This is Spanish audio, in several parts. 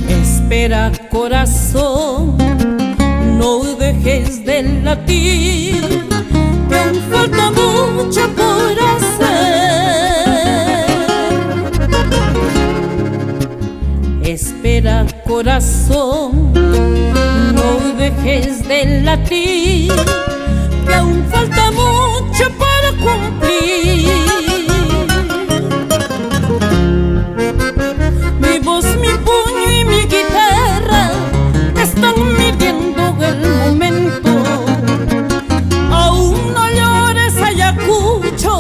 Espera, corazón, no dejes de latir, que aún falta mucho por hacer. Espera, corazón, no dejes de latir, que aún falta mucho para cumplir. Mi voz, mi puño y mi guitarra están midiendo el momento. Aún no llores, Ayacucho,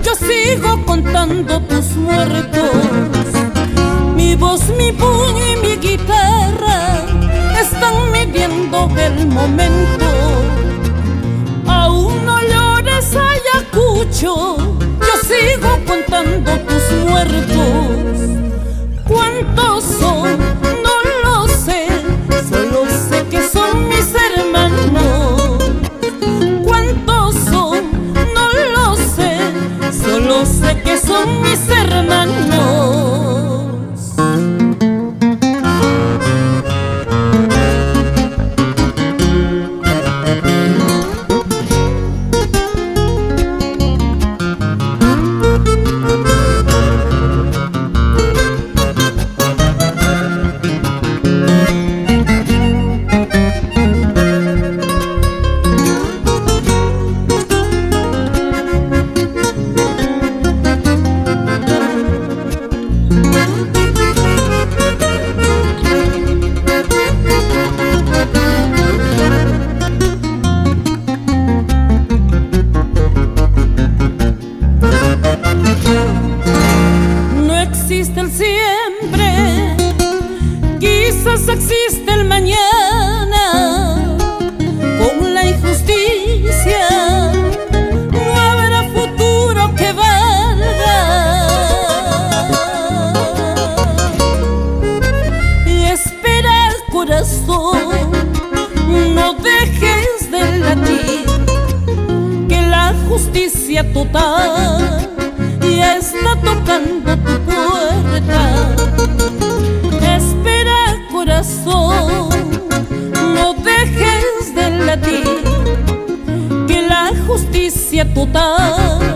yo sigo contando tus muertos. Mi voz, mi puño y mi guitarra están midiendo el momento. Aún no llores, Ayacucho, yo sigo contando tus muertos. ¿Cuántos son? No lo sé, solo sé que son mis hermanos. ¿Cuántos son? No lo sé, solo sé que son mis hermanos. No existe el siempre, quizás existe el mañana. Con la injusticia no habrá futuro que valga. Y espera, corazón, no dejes de latir, que la justicia total ya está tocando tu puerta. Espera, corazón, no dejes de latir, que la justicia total